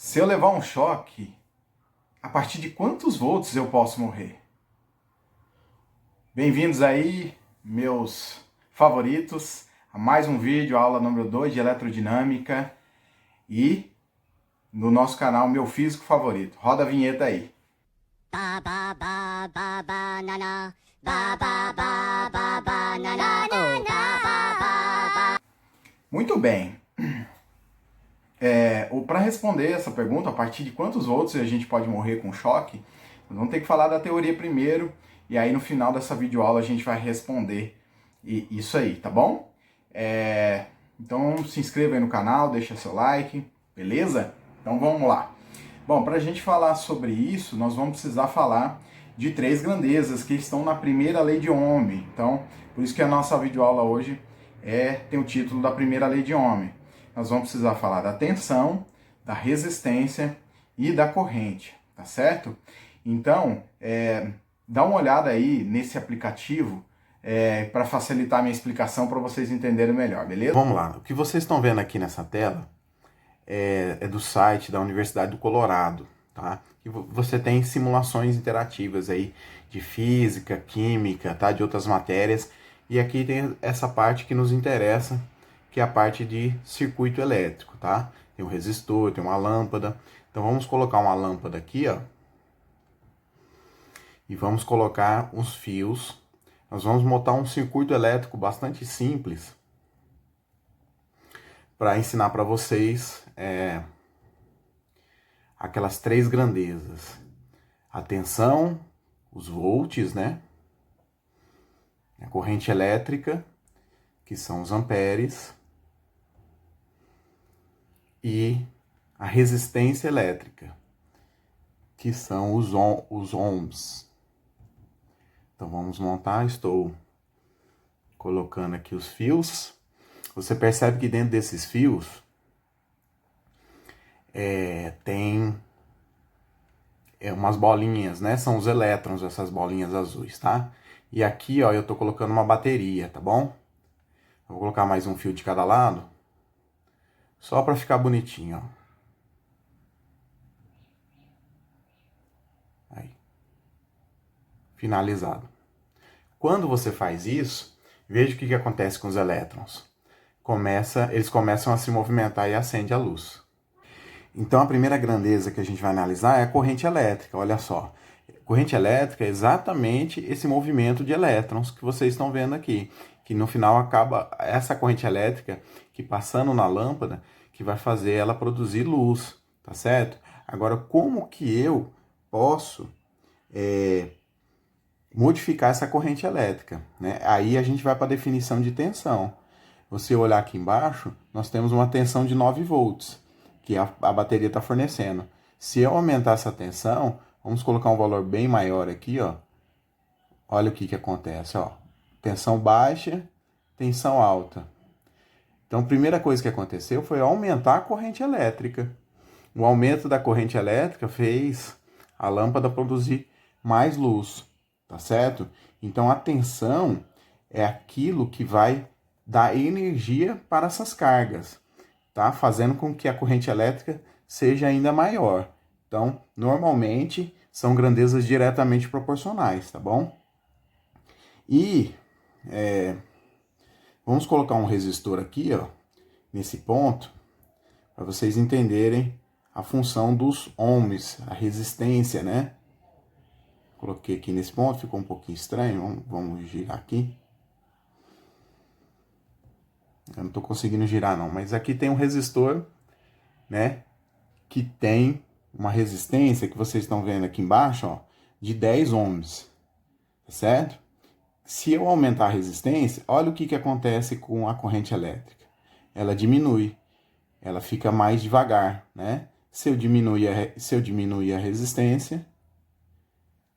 Se eu levar um choque, a partir de quantos volts eu posso morrer? Bem-vindos aí, meus favoritos, a mais um vídeo, aula número 2 de Eletrodinâmica e no nosso canal Meu Físico Favorito. Roda a vinheta aí. Ba ba ba ba banana, ba ba ba ba banana, oh ba ba ba ba. Muito bem. Para responder essa pergunta, a partir de quantos volts a gente pode morrer com choque, nós vamos ter que falar da teoria primeiro, e aí no final dessa videoaula a gente vai responder isso aí, tá bom? Então se inscreva aí no canal, deixa seu like, beleza? Então vamos lá. Bom, para a gente falar sobre isso, nós vamos precisar falar de três grandezas que estão na primeira lei de Ohm. Então, por isso que a nossa videoaula hoje tem o título da primeira lei de Ohm. Nós vamos precisar falar da tensão, da resistência e da corrente, tá certo? Então, dá uma olhada aí nesse aplicativo para facilitar a minha explicação para vocês entenderem melhor, beleza? Vamos lá, o que vocês estão vendo aqui nessa tela é do site da Universidade do Colorado, tá? E você tem simulações interativas aí de física, química, tá? De outras matérias. E aqui tem essa parte que nos interessa, que é a parte de circuito elétrico, tá? Tem um resistor, tem uma lâmpada. Então vamos colocar uma lâmpada aqui, ó. E vamos colocar os fios. Nós vamos montar um circuito elétrico bastante simples para ensinar para vocês aquelas três grandezas: a tensão, os volts, né? A corrente elétrica, que são os amperes, e a resistência elétrica, que são os ohms. Então vamos montar, estou colocando aqui os fios. Você percebe que dentro desses fios tem umas bolinhas, né? São os elétrons, essas bolinhas azuis, tá? E aqui, ó, eu tô colocando uma bateria, tá bom? Eu vou colocar mais um fio de cada lado, só para ficar bonitinho, ó. Aí. Finalizado. Quando você faz isso, veja o que acontece com os elétrons. Eles começam a se movimentar e acende a luz. Então a primeira grandeza que a gente vai analisar é a corrente elétrica, olha só. Corrente elétrica é exatamente esse movimento de elétrons que vocês estão vendo aqui, que no final acaba essa corrente elétrica que passando na lâmpada, que vai fazer ela produzir luz, tá certo? Agora, como que eu posso modificar essa corrente elétrica, né? Aí a gente vai para a definição de tensão. Você olhar aqui embaixo, nós temos uma tensão de 9 volts, que a bateria está fornecendo. Se eu aumentar essa tensão, vamos colocar um valor bem maior aqui, ó. Olha o que acontece, ó. Tensão baixa, tensão alta. Então, a primeira coisa que aconteceu foi aumentar a corrente elétrica. O aumento da corrente elétrica fez a lâmpada produzir mais luz, tá certo? Então, a tensão é aquilo que vai dar energia para essas cargas, tá? Fazendo com que a corrente elétrica seja ainda maior. Então, normalmente, são grandezas diretamente proporcionais, tá bom? E vamos colocar um resistor aqui, ó, nesse ponto, para vocês entenderem a função dos ohms, a resistência, né? Coloquei aqui nesse ponto, ficou um pouquinho estranho, vamos girar aqui. Eu não estou conseguindo girar não, mas aqui tem um resistor, né, que tem uma resistência que vocês estão vendo aqui embaixo, ó, de 10 ohms, tá certo? Se eu aumentar a resistência, olha o que acontece com a corrente elétrica. Ela diminui, ela fica mais devagar, né? Se eu diminuir a resistência,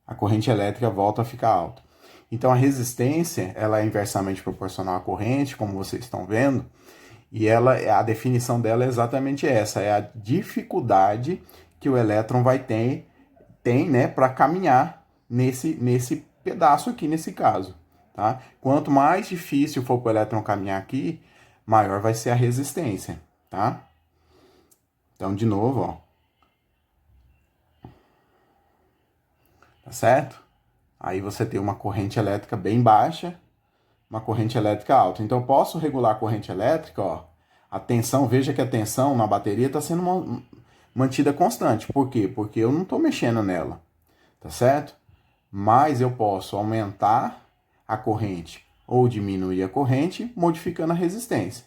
a corrente elétrica volta a ficar alta. Então a resistência, ela é inversamente proporcional à corrente, como vocês estão vendo, e a definição dela é exatamente essa, é a dificuldade que o elétron tem, né, para caminhar nesse pedaço aqui, nesse caso, tá? Quanto mais difícil for para o elétron caminhar aqui, maior vai ser a resistência, tá? Então, de novo, ó, tá certo? Aí você tem uma corrente elétrica bem baixa, uma corrente elétrica alta. Então eu posso regular a corrente elétrica, ó. A tensão, veja que a tensão na bateria está sendo mantida constante. Por quê? Porque eu não estou mexendo nela, tá certo? Mas eu posso aumentar a corrente ou diminuir a corrente modificando a resistência.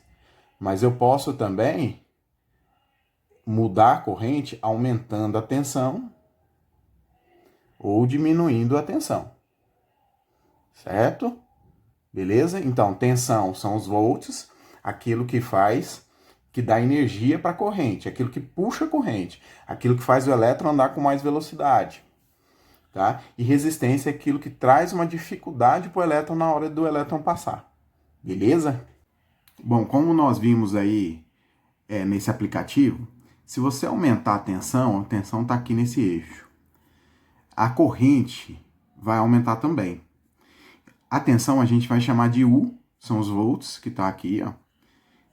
Mas eu posso também mudar a corrente aumentando a tensão ou diminuindo a tensão, certo? Beleza? Então, tensão são os volts, aquilo que dá energia para a corrente, aquilo que puxa a corrente, aquilo que faz o elétron andar com mais velocidade, tá? E resistência é aquilo que traz uma dificuldade para o elétron na hora do elétron passar, beleza? Bom, como nós vimos aí nesse aplicativo, se você aumentar a tensão está aqui nesse eixo. A corrente vai aumentar também. A tensão a gente vai chamar de U, são os volts, que está aqui, ó.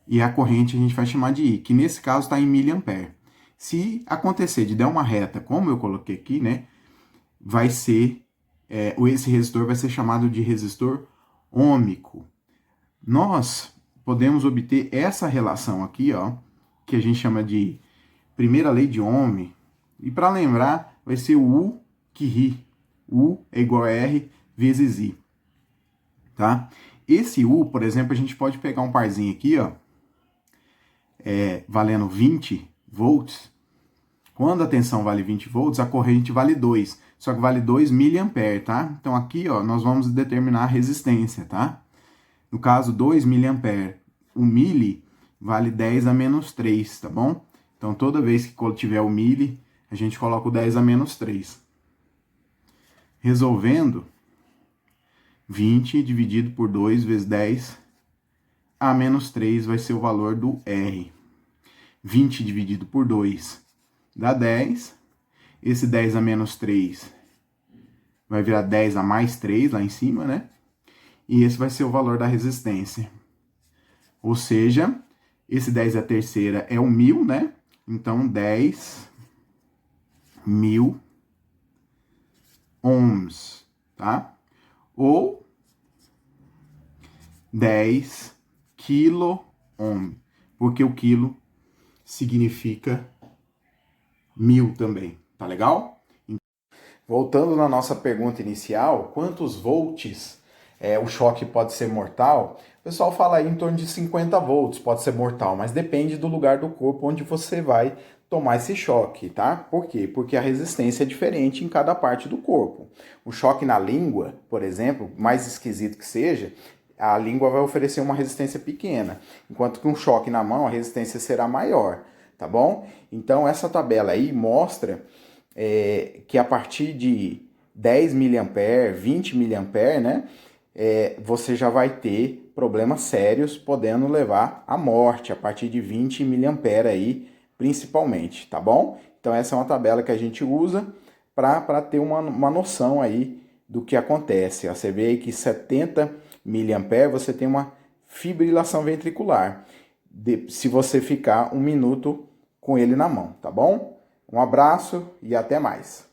E a corrente a gente vai chamar de I, que nesse caso está em miliampere. Se acontecer de dar uma reta, como eu coloquei aqui, né, vai ser, esse resistor vai ser chamado de resistor ôhmico. Nós podemos obter essa relação aqui, ó, que a gente chama de primeira lei de Ohm. E para lembrar, vai ser o U que ri. U é igual a R vezes I. Tá? Esse U, por exemplo, a gente pode pegar um parzinho aqui, ó, valendo 20 volts. Quando a tensão vale 20 volts, a corrente vale 2. Só que vale 2 miliampere, tá? Então aqui, ó, nós vamos determinar a resistência, tá? No caso, 2 miliampere. O mili vale 10 a menos 3, tá bom? Então toda vez que tiver o mili, a gente coloca o 10 a menos 3. Resolvendo, 20 dividido por 2 vezes 10 a menos 3 vai ser o valor do R. 20 dividido por 2 dá 10. Esse 10 a menos 3 vai virar 10 a mais 3 lá em cima, né? E esse vai ser o valor da resistência. Ou seja, esse 10 a terceira é o 1000, né? Então 10.000 ohms, tá? Ou 10 quilo-ohm, porque o quilo significa 1000 também, tá legal? Voltando na nossa pergunta inicial, quantos volts o choque pode ser mortal? O pessoal fala aí em torno de 50 volts pode ser mortal, mas depende do lugar do corpo onde você vai tomar esse choque, tá? Por quê? Porque a resistência é diferente em cada parte do corpo. O choque na língua, por exemplo, mais esquisito que seja, a língua vai oferecer uma resistência pequena, enquanto que um choque na mão, a resistência será maior, tá bom? Então, essa tabela aí mostra que a partir de 10 miliampere, 20 miliampere, né, você já vai ter problemas sérios, podendo levar à morte, a partir de 20 miliampere aí, principalmente, tá bom? Então, essa é uma tabela que a gente usa para ter uma noção aí do que acontece. Você vê aí que 70 miliampere você tem uma fibrilação ventricular, se você ficar 1 minuto com ele na mão, tá bom? Um abraço e até mais.